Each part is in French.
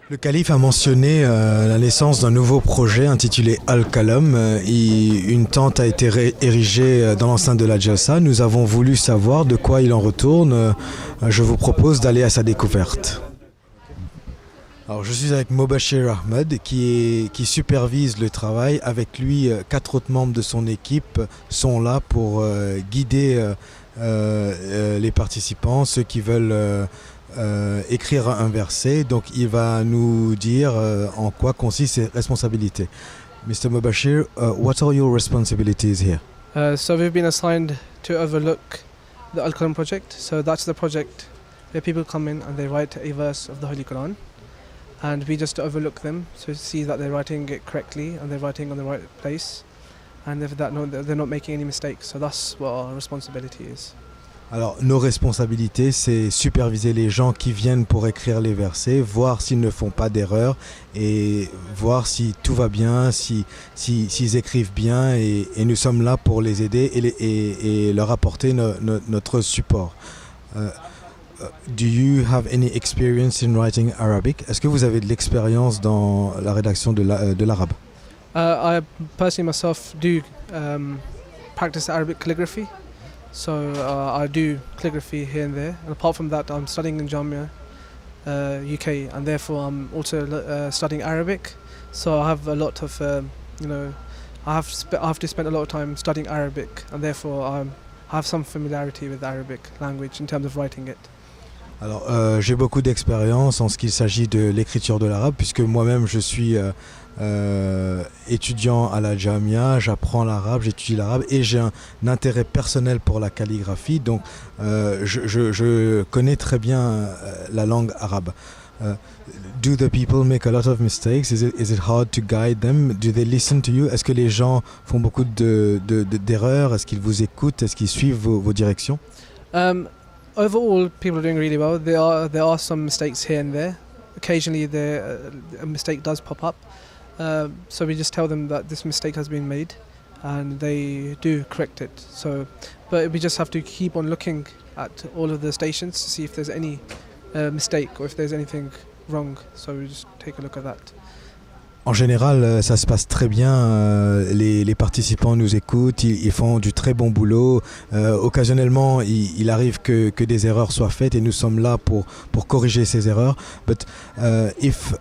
Le calife a mentionné la naissance d'un nouveau projet intitulé Al-Qalam. Une tente a été érigée dans l'enceinte de la Jalsa. Nous avons voulu savoir de quoi il en retourne. Je vous propose d'aller à sa découverte. Alors, je suis avec Mobashir Ahmed qui supervise le travail. Avec lui, 4 autres membres de son équipe sont là pour guider les participants, ceux qui veulent écrire un verset. Donc il va nous dire en quoi consistent ses responsabilités. Mr. Mobashir, what are your responsibilities here? So we've been assigned to overlook the Al-Quran project. So that's the project where people come in and they write a verse of the Holy Quran. And we just overlook them to see that they're writing it correctly and they're writing on the right place. And if that, they're not making any mistakes. So that's what our responsibility is. Alors, nos responsabilités, c'est superviser les gens qui viennent pour écrire les versets, voir s'ils ne font pas d'erreur et voir si tout va bien, s'ils écrivent bien. Et nous sommes là pour les aider et leur apporter notre support. Do you have any experience in writing Arabic? Est-ce que vous avez de l'expérience dans la rédaction de l'arabe? I personally myself do practice Arabic calligraphy. So I do calligraphy here and there. And apart from that, I'm studying in Jamia, UK, and therefore I'm also studying Arabic. So I have a lot of, I have to spend a lot of time studying Arabic, and therefore I have some familiarity with the Arabic language in terms of writing it. Alors, j'ai beaucoup d'expérience en ce qu'il s'agit de l'écriture de l'arabe, puisque moi-même je suis étudiant à la Jamia, j'apprends l'arabe, j'étudie l'arabe et j'ai un intérêt personnel pour la calligraphie, donc je connais très bien la langue arabe. Do the people make a lot of mistakes? Is it hard to guide them? Do they listen to you? Est-ce que les gens font beaucoup d'erreurs? Est-ce qu'ils vous écoutent? Est-ce qu'ils suivent vos directions? Overall, people are doing really well. There are some mistakes here and there. Occasionally, a mistake does pop up. So we just tell them that this mistake has been made, and they do correct it. But we just have to keep on looking at all of the stations to see if there's any mistake or if there's anything wrong. So we just take a look at that. En général, ça se passe très bien. Les participants nous écoutent, ils font du très bon boulot. Occasionnellement, il arrive que des erreurs soient faites et nous sommes là pour corriger ces erreurs. But if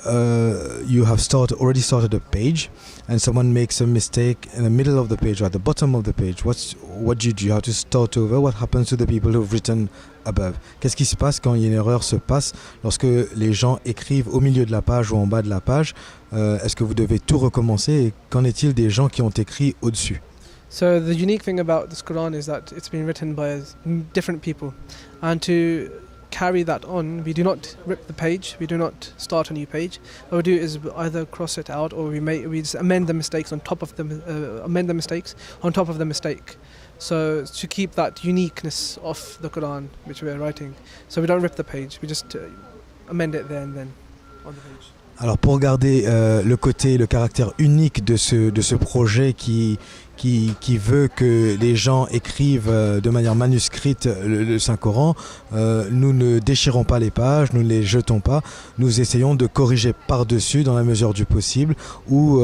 you have already started a page and someone makes a mistake in the middle of the page or at the bottom of the page, what do you do? You have to start over. What happens to the people who've written above? Qu'est-ce qui se passe quand une erreur se passe lorsque les gens écrivent au milieu de la page ou en bas de la page? Est-ce que vous devez tout recommencer et qu'en est-il des gens qui ont écrit au-dessus? So the unique thing about this Quran is that it's been written by different people, and to carry that on, we do not rip the page, we do not start a new page. What we do is either cross it out or we just amend the mistakes on top of the mistake. So to keep that uniqueness of the Quran which we are writing, so we don't rip the page, we just amend it there and then on the page. Alors pour garder le caractère unique de ce projet qui veut que les gens écrivent de manière manuscrite le Saint-Coran, nous ne déchirons pas les pages, nous ne les jetons pas, nous essayons de corriger par-dessus dans la mesure du possible ou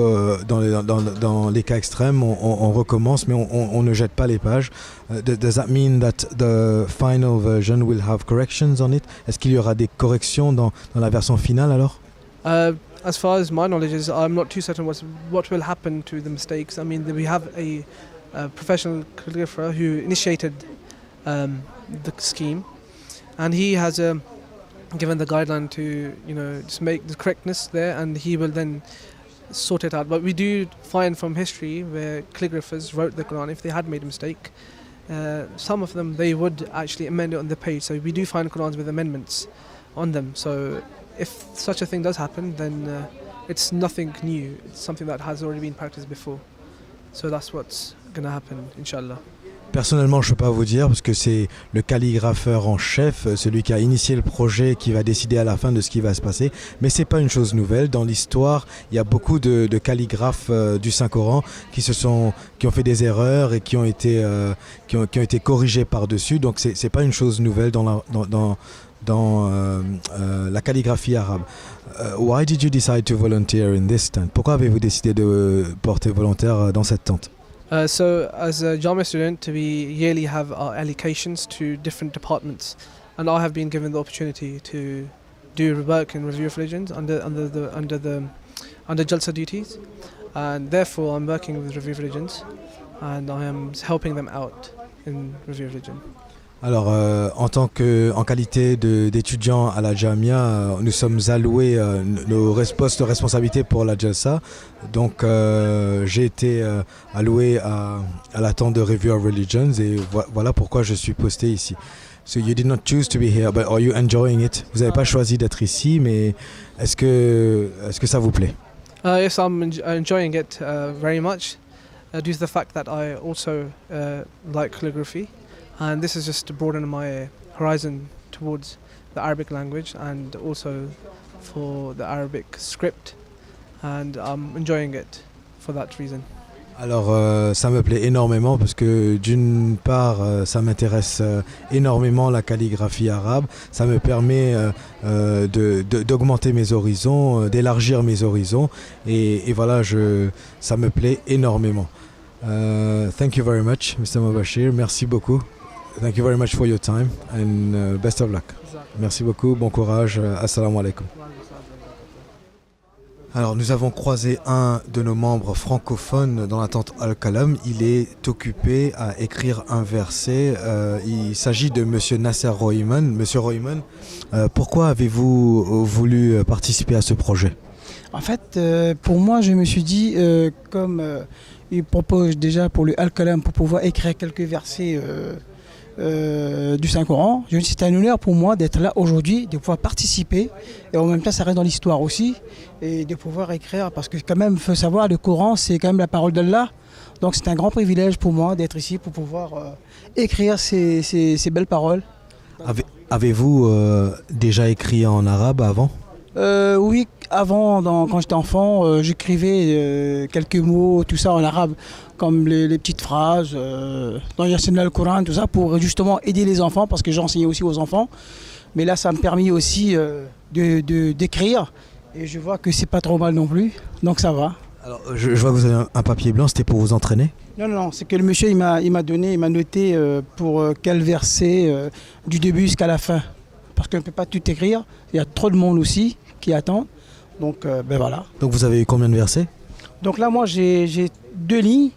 dans les cas extrêmes on recommence mais on ne jette pas les pages. Does that mean that the final version will have corrections on it? Est-ce qu'il y aura des corrections dans la version finale alors? As far as my knowledge is, I'm not too certain what will happen to the mistakes. I mean, we have a professional calligrapher who initiated the scheme, and he has given the guideline to just make the correctness there, and he will then sort it out. But we do find from history where calligraphers wrote the Quran, if they had made a mistake, some of them they would actually amend it on the page. So we do find Qurans with amendments on them. So if such a thing does happen, then it's nothing new. It's something that has already been practiced before. So that's what's going to happen, inshallah. Personnellement, je ne peux pas vous dire parce que c'est le calligrapheur en chef, celui qui a initié le projet, qui va décider à la fin de ce qui va se passer. Mais ce n'est pas une chose nouvelle. Dans l'histoire, il y a beaucoup de calligraphes du Saint-Coran qui ont fait des erreurs et qui ont été corrigés par-dessus. Donc ce n'est pas une chose nouvelle dans la calligraphie arabe. Why did you decide to volunteer in this tent? Pourquoi avez-vous décidé de porter volontaire dans cette tente? So, as a Jamia student, we yearly have our allocations to different departments, and I have been given the opportunity to do work in review of religions under Jalsa duties, and therefore I'm working with review of religions, and I am helping them out in review of religion. Alors, en qualité d'étudiant à la Jamia, nous sommes alloués nos postes de responsabilité pour la Jalsa. Donc, j'ai été alloué à la tente de Review of Religions et voilà pourquoi je suis posté ici. So you did not choose to be here, but are you enjoying it? Vous n'avez pas choisi d'être ici, mais est-ce que ça vous plaît? Yes, I'm enjoying it very much due to the fact that I also like calligraphy. And this is just to broaden my horizon towards the Arabic language and also for the Arabic script, and I'm enjoying it for that reason. Alors ça me plaît énormément parce que d'une part ça m'intéresse énormément la calligraphie arabe, ça me permet d'augmenter mes horizons, d'élargir mes horizons et voilà, ça me plaît énormément. Thank you very much Mr. Mobashir, merci beaucoup. Thank you very much for your time and best of luck. Merci beaucoup, bon courage, assalamu alaikum. Alors nous avons croisé un de nos membres francophones dans la tente Al-Kalam. Il est occupé à écrire un verset. Il s'agit de Monsieur Nasser Royman. Monsieur Royman, pourquoi avez-vous voulu participer à ce projet? En fait, pour moi, je me suis dit, comme il propose déjà pour le Al-Kalam pour pouvoir écrire quelques versets du Saint-Coran, je me dis c'est un honneur pour moi d'être là aujourd'hui, de pouvoir participer et en même temps ça reste dans l'histoire aussi et de pouvoir écrire parce que quand même il faut savoir le Coran c'est quand même la parole d'Allah, donc c'est un grand privilège pour moi d'être ici pour pouvoir écrire ces belles paroles. Avez-vous déjà écrit en arabe avant? Oui, avant, quand j'étais enfant, j'écrivais quelques mots, tout ça en arabe, comme les petites phrases, dans Yasin al-Coran, tout ça, pour justement aider les enfants, parce que j'enseignais aussi aux enfants. Mais là, ça me permet aussi d'écrire, et je vois que c'est pas trop mal non plus, donc ça va. Alors, je vois que vous avez un papier blanc, c'était pour vous entraîner? Non, c'est que le monsieur, il m'a noté pour quel verset, du début jusqu'à la fin. Parce qu'on ne peut pas tout écrire, il y a trop de monde aussi qui attend. Donc ben voilà. Donc vous avez eu combien de versets? Donc là moi j'ai 2 lignes,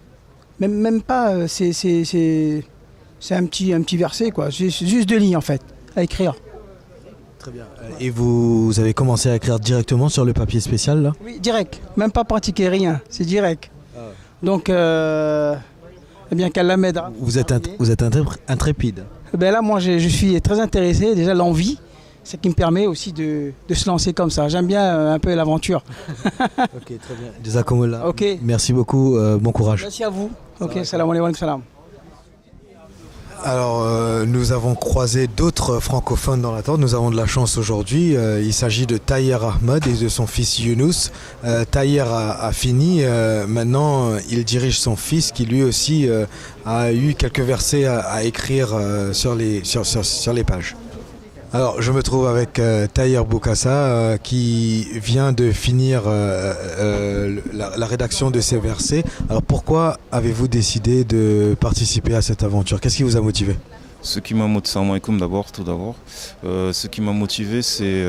même pas, c'est un petit verset quoi, j'ai juste 2 lignes en fait à écrire. Très bien. Et vous avez commencé à écrire directement sur le papier spécial là? Oui, direct, même pas pratiquer rien, c'est direct. Ah. Donc eh bien qu'Allah m'aide. Vous êtes intrépide. Ben là moi je suis très intéressé, déjà l'envie. Ce qui me permet aussi de se lancer comme ça. J'aime bien un peu l'aventure. Ok, très bien. Jazakumullah. Ok. Merci beaucoup, bon courage. Merci à vous. Ok, salam alaikum salam. Alors, nous avons croisé d'autres francophones dans la tente. Nous avons de la chance aujourd'hui. Il s'agit de Taher Ahmed et de son fils Younous. Taher a fini. Maintenant, il dirige son fils qui lui aussi a eu quelques versets à écrire sur les pages. Alors, je me trouve avec Taher Boukassa qui vient de finir la rédaction de ces versets. Alors, pourquoi avez-vous décidé de participer à cette aventure? Qu'est-ce qui vous a motivé? Ce qui m'a motivé, salam alaikum tout d'abord. Ce qui m'a motivé, c'est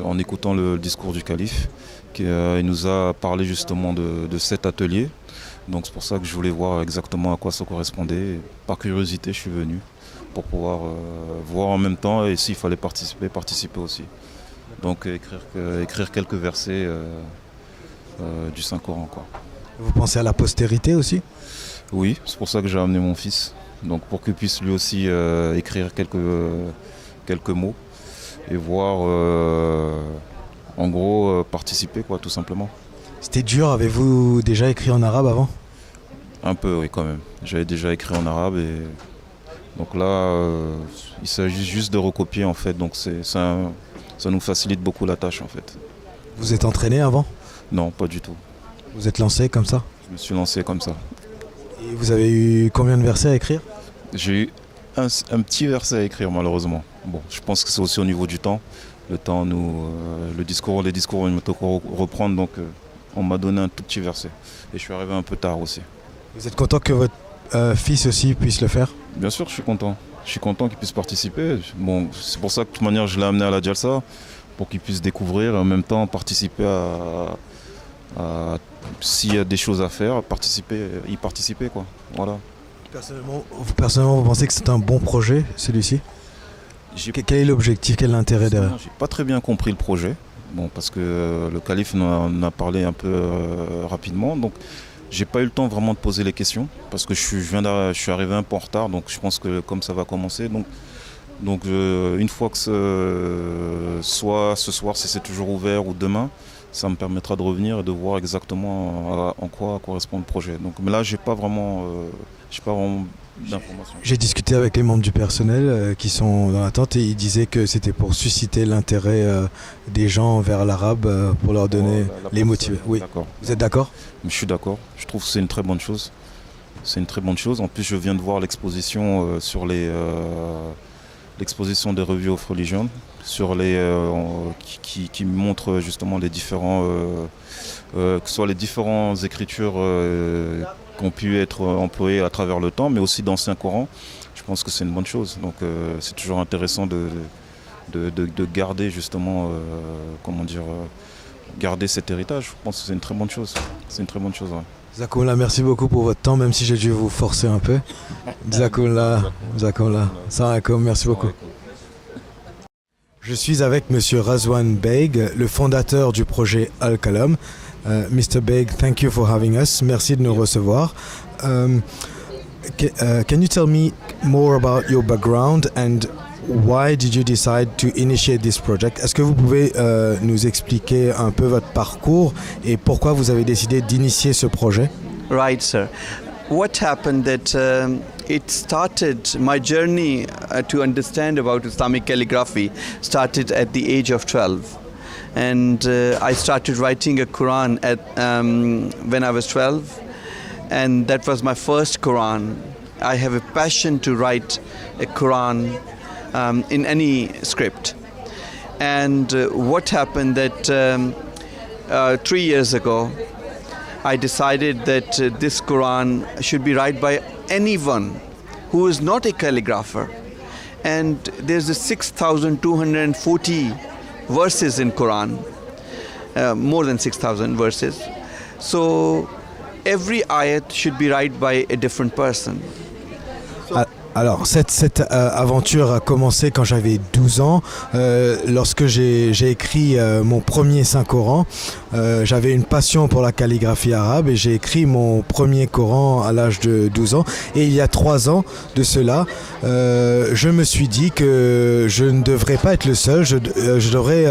en écoutant le discours du calife. Il nous a parlé justement de cet atelier. Donc, c'est pour ça que je voulais voir exactement à quoi ça correspondait. Par curiosité, je suis venu pour pouvoir voir en même temps et s'il fallait participer aussi. Donc écrire quelques versets du Saint-Coran, quoi. Vous pensez à la postérité aussi? Oui, c'est pour ça que j'ai amené mon fils, donc pour qu'il puisse lui aussi écrire quelques mots et voir en gros participer, quoi, tout simplement. C'était dur, avez-vous déjà écrit en arabe avant? Un peu, oui, quand même. J'avais déjà écrit en arabe et donc là, il s'agit juste de recopier en fait. Donc ça nous facilite beaucoup la tâche en fait. Vous êtes entraîné avant? Non, pas du tout. Vous êtes lancé comme ça? Je me suis lancé comme ça. Et vous avez eu combien de versets à écrire? J'ai eu un petit verset à écrire malheureusement. Bon, je pense que c'est aussi au niveau du temps. Le temps les discours vont me reprendre, donc on m'a donné un tout petit verset. Et je suis arrivé un peu tard aussi. Vous êtes content que votre fils aussi puisse le faire? Bien sûr, je suis content. Je suis content qu'il puisse participer. Bon, c'est pour ça que de toute manière, je l'ai amené à la Jalsa, pour qu'il puisse découvrir et en même temps participer s'il y a des choses à faire, y participer quoi. Voilà. Personnellement, vous pensez que c'est un bon projet, celui-ci? Quel est l'objectif, quel est l'intérêt derrière? J'ai pas très bien compris le projet, bon, parce que le calife en a parlé un peu rapidement, donc j'ai pas eu le temps vraiment de poser les questions, parce que je suis arrivé un peu en retard, donc je pense que comme ça va commencer, donc une fois que soit ce soir si c'est toujours ouvert ou demain, ça me permettra de revenir et de voir exactement en quoi correspond le projet. Donc, mais là, j'ai pas vraiment d'informations. J'ai discuté avec les membres du personnel qui sont dans l'attente et ils disaient que c'était pour susciter l'intérêt des gens vers l'arabe, pour leur donner, les motiver. Oui. D'accord. Vous êtes d'accord? Je suis d'accord. Je trouve que c'est une très bonne chose. C'est une très bonne chose. En plus, je viens de voir l'exposition sur l'exposition des Review of Religion qui montre justement les différents que ce soit les différentes écritures qui ont pu être employées à travers le temps, mais aussi d'anciens Corans. Je pense que c'est une bonne chose. Donc c'est toujours intéressant de garder justement garder cet héritage. Je pense que c'est une très bonne chose. C'est une très bonne chose. Ouais. Zakoullah, merci beaucoup pour votre temps, même si j'ai dû vous forcer un peu. Zakoullah, salam alaikum, merci beaucoup. Je suis avec Monsieur Razwan Beg, le fondateur du projet Al-Kalam. Mr. Beg, thank you for having us. Merci de nous recevoir. Can you tell me more about your background and why did you decide to initiate this project? Est-ce que vous pouvez nous expliquer un peu votre parcours et pourquoi vous avez décidé d'initier ce projet? Right, sir. What happened that it started, my journey to understand about Islamic calligraphy started at the age of 12. And I started writing a Quran when I was 12. And that was my first Quran. I have a passion to write a Quran in any script. And what happened that 3 years ago, I decided that this Quran should be read by anyone who is not a calligrapher. And there's 6,240 verses in Quran, more than 6,000 verses. So every ayat should be read by a different person. Alors, cette aventure a commencé quand j'avais 12 ans, lorsque j'ai écrit mon premier Saint-Coran. J'avais une passion pour la calligraphie arabe et j'ai écrit mon premier Coran à l'âge de 12 ans. Et il y a 3 ans de cela, je me suis dit que je ne devrais pas être le seul, je devrais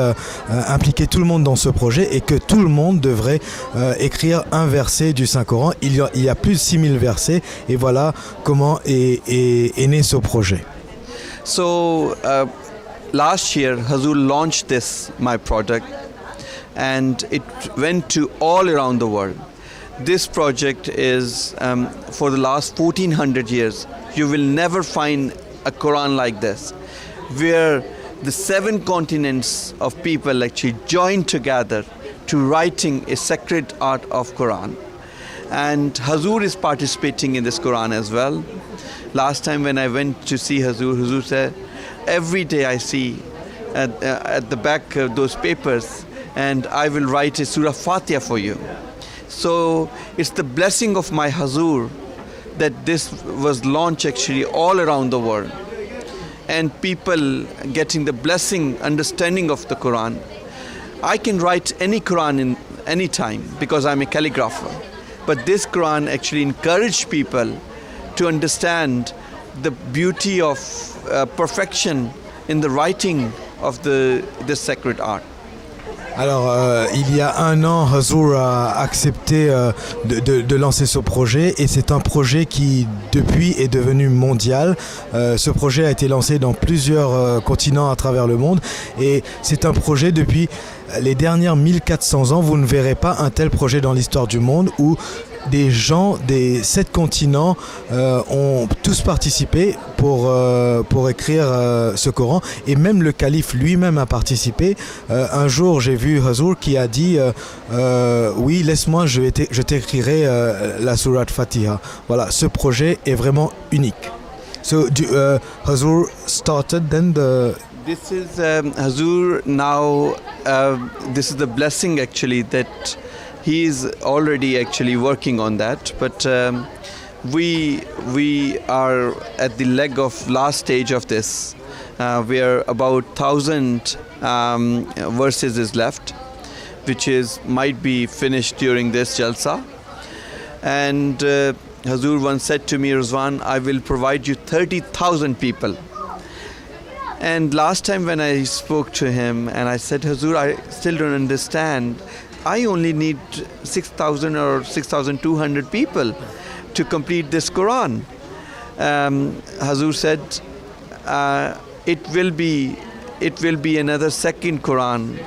impliquer tout le monde dans ce projet et que tout le monde devrait écrire un verset du Saint-Coran. Il y a plus de 6000 versets et voilà comment est né ce projet. So last year Hazur launched my project and it went to all around the world. This project is for the last 1400 years. You will never find a Quran like this, where the 7 continents of people actually joined together to writing a sacred art of Quran. And Hazur is participating in this Quran as well. Last time when I went to see Hazur said, every day I see at the back of those papers, and I will write a Surah Fatiha for you. So it's the blessing of my Hazur that this was launched actually all around the world. And people getting the blessing, understanding of the Quran. I can write any Quran in any time because I'm a calligrapher. But this Quran actually encouraged people to understand the beauty of perfection in the writing of this sacred art. Alors, il y a un an, Hazur a accepté de lancer ce projet et c'est un projet qui, depuis, est devenu mondial. Ce projet a été lancé dans plusieurs continents à travers le monde et c'est un projet depuis les dernières 1400 ans. Vous ne verrez pas un tel projet dans l'histoire du monde où des gens des 7 continents ont tous participé pour écrire ce Coran et même le calife lui-même a participé. Un jour j'ai vu Hazur qui a dit oui, laisse-moi, je t'écrirai la sourate Fatiha. Voilà, ce projet est vraiment unique. So Hazur started then This is Hazur now. This is the blessing actually that he is already actually working on that. But we are at the leg of last stage of this. We are about 1,000 verses is left, which might be finished during this jalsa. And Hazur once said to me, Rizwan, I will provide you 30,000 people. And last time when I spoke to him and I said, Hazur, I still don't understand. I only need 6,000 or 6,200 people to complete this Quran. Hazur said, it will be another second Quran.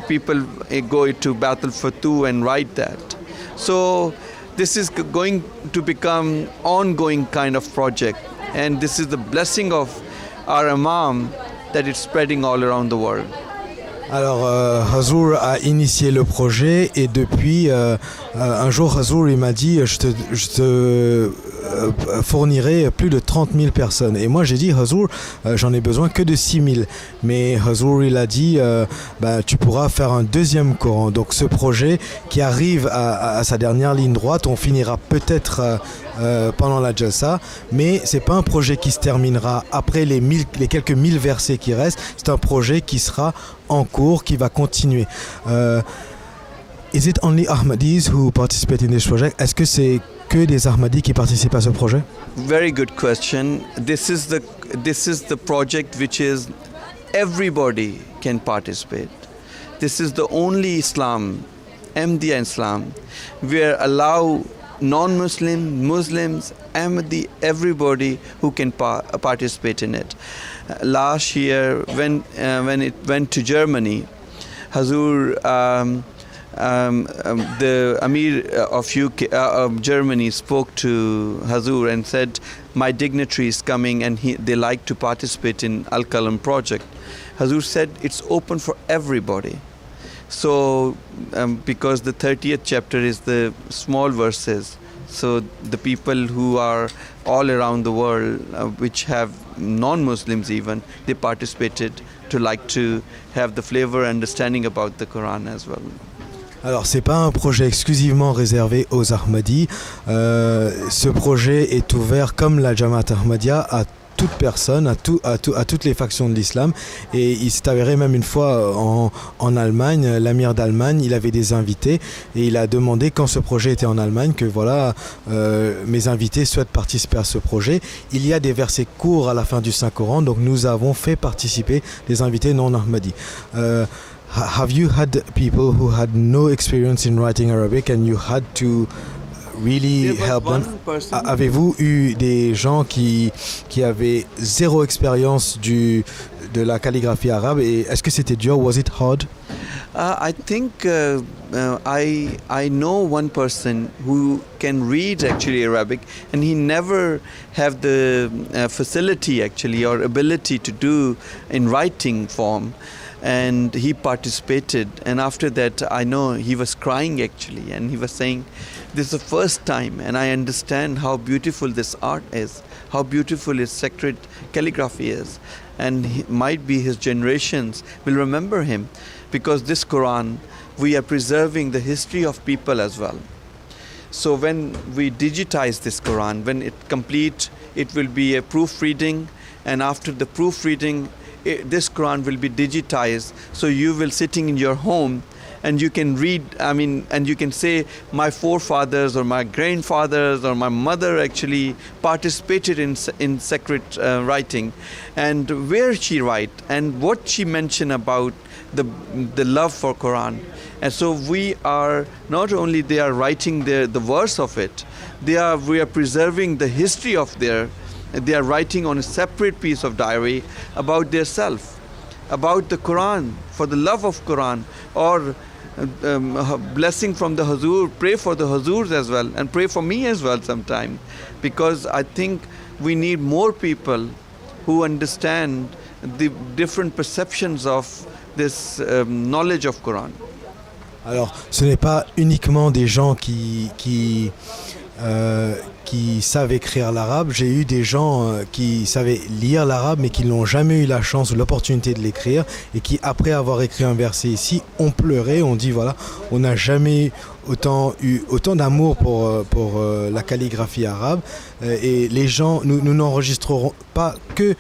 People go to Batul Fatu and write that. So this is going to become ongoing kind of project. And this is the blessing of our Imam that it's spreading all around the world. Alors, Hazur a initié le projet et depuis, un jour, Hazur il m'a dit je te fournirai plus de 30 000 personnes. Et moi, j'ai dit, Hazur, j'en ai besoin que de 6 000. Mais Hazur, il a dit, tu pourras faire un deuxième Coran. Donc, ce projet qui arrive à sa dernière ligne droite, on finira peut-être pendant la Jalsa, mais c'est pas un projet qui se terminera après les quelques 1000 versets qui restent. C'est un projet qui sera en cours, qui va continuer. Is it only Ahmadis who participate in this project? Est-ce que c'est que des Ahmadis qui participent à ce projet? Very good question. This is the project which is everybody can participate. This is the only Islam, Ahmadiyya Islam, where allow non-Muslim, Muslims, Ahmadi, everybody who can participate in it. Last year, when it went to Germany, Hazur, the Amir of Germany spoke to Hazur and said, my dignitary is coming and they like to participate in Al-Qalam project. Hazur said, it's open for everybody. So, because the 30th chapter is the small verses, so the people who are all around the world, which have non-Muslims even, they participated to have the flavor understanding about the Quran as well. Alors, c'est pas un projet exclusivement réservé aux Ahmadis. Ce projet est ouvert, comme la Jamaat Ahmadiyya, à toute personne, à toutes les factions de l'islam. Et il s'est avéré même une fois en Allemagne, l'amir d'Allemagne, il avait des invités et il a demandé quand ce projet était en Allemagne que voilà, mes invités souhaitent participer à ce projet. Il y a des versets courts à la fin du Saint-Coran, donc nous avons fait participer des invités non ahmadis. Have you had people who had no experience in writing Arabic and you had to really help them? Avez-vous eu des gens qui avaient zéro expérience de la calligraphie arabe et est-ce que c'était dur? Was it hard? I think I know one person who can read actually Arabic and he never have the facility actually or ability to do in writing form. And he participated, and after that I know he was crying actually, and he was saying, this is the first time and I understand how beautiful this art is, how beautiful his sacred calligraphy is, and might be his generations will remember him, because this Quran, we are preserving the history of people as well. So when we digitize this Quran, when it complete, it will be a proofreading, and after the proofreading, this Quran will be digitized, so you will sitting in your home and you can read, and you can say my forefathers or my grandfathers or my mother actually participated in sacred writing, and where she write and what she mentioned about the love for Quran. And so we are not only they are writing the verse of it, we are preserving the history of they are writing on a separate piece of diary about their self, about the Quran, for the love of Quran, or blessing from the Hazur, pray for the Hazurs as well, and pray for me as well sometime, because I think we need more people who understand the different perceptions of this knowledge of Quran. Alors, ce n'est pas uniquement des gens qui savent écrire l'arabe. J'ai eu des gens qui savaient lire l'arabe mais qui n'ont jamais eu la chance ou l'opportunité de l'écrire et qui, après avoir écrit un verset ici, ont pleuré, ont dit voilà, on n'a jamais eu autant d'amour pour la calligraphie arabe. Et les gens, nous n'enregistrerons pas que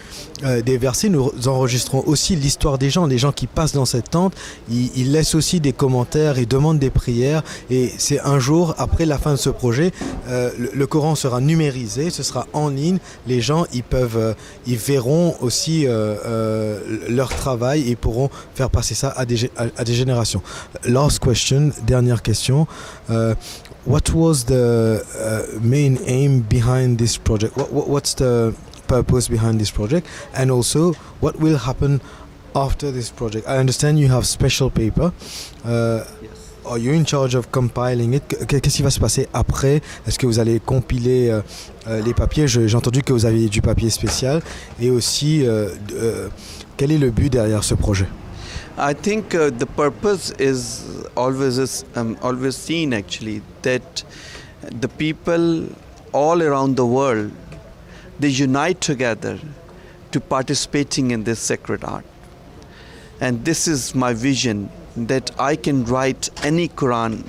des versets, nous enregistrerons aussi l'histoire des gens qui passent dans cette tente. Ils laissent aussi des commentaires, ils demandent des prières, et c'est un jour après la fin de ce projet, le Coran sera numérisé, ce sera en ligne, les gens ils verront aussi leur travail et pourront faire passer ça à des générations. Last question, dernière question. What was the main aim behind this project? What's the purpose behind this project? And also, what will happen after this project? I understand you have special paper. Yes. Are you in charge of compiling it? Qu'est-ce qui va se passer après? Est-ce que vous allez compiler les papiers? J'ai entendu que vous aviez du papier spécial. Et aussi, quel est le but derrière ce projet? I think the purpose is always seen actually, that the people all around the world, they unite together to participating in this sacred art. And this is my vision, that I can write any Quran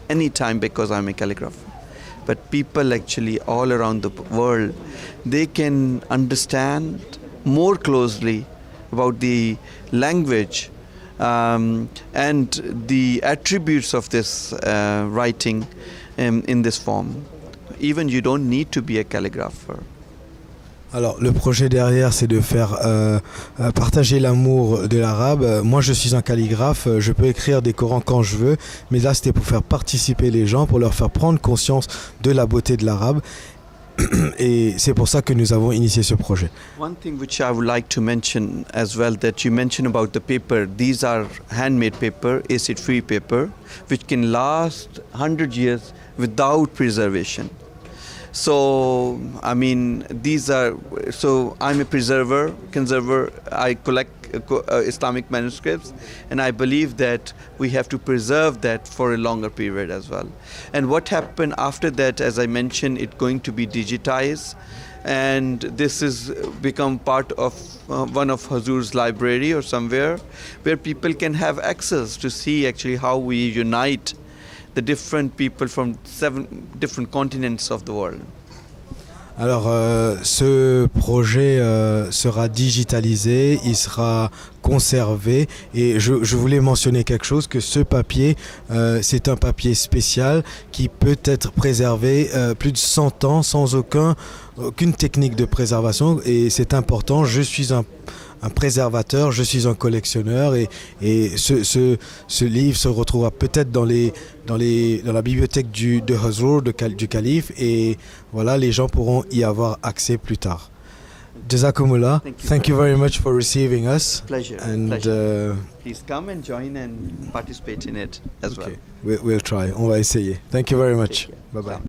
anytime because I'm a calligrapher. But people actually all around the world, they can understand more closely about the language and the attributes of this writing in this form. Even you don't need to be a calligrapher. Alors, le projet derrière, c'est de faire partager l'amour de l'arabe. Moi, je suis un calligraphe, je peux écrire des Corans quand je veux, mais là, c'était pour faire participer les gens, pour leur faire prendre conscience de la beauté de l'arabe. Et c'est pour ça que nous avons initié ce projet. One thing which I would like to mention as well, that you mentioned about the paper, these are handmade paper, acid-free paper, which can last 100 years without preservation. So, I'm a conserver, I collect Islamic manuscripts, and I believe that we have to preserve that for a longer period as well. And what happened after that, as I mentioned, it's going to be digitized, and this is become part of one of Hazur's library or somewhere, where people can have access to see actually how we unite the different people from 7 different continents of the world. Alors, ce projet sera digitalisé, il sera conservé, et je voulais mentionner quelque chose, que ce papier, c'est un papier spécial qui peut être préservé plus de 100 ans sans aucune technique de préservation, et c'est important. Je suis un préservateur, je suis un collectionneur, et ce livre se retrouvera peut-être dans la bibliothèque de Hazur, du calife, et voilà, les gens pourront y avoir accès plus tard. Jazakumullah, thank you very much for receiving us. Pleasure. And pleasure. Please come and join and participate in it as well. We'll try, on va essayer. Thank you very much. Bye bye.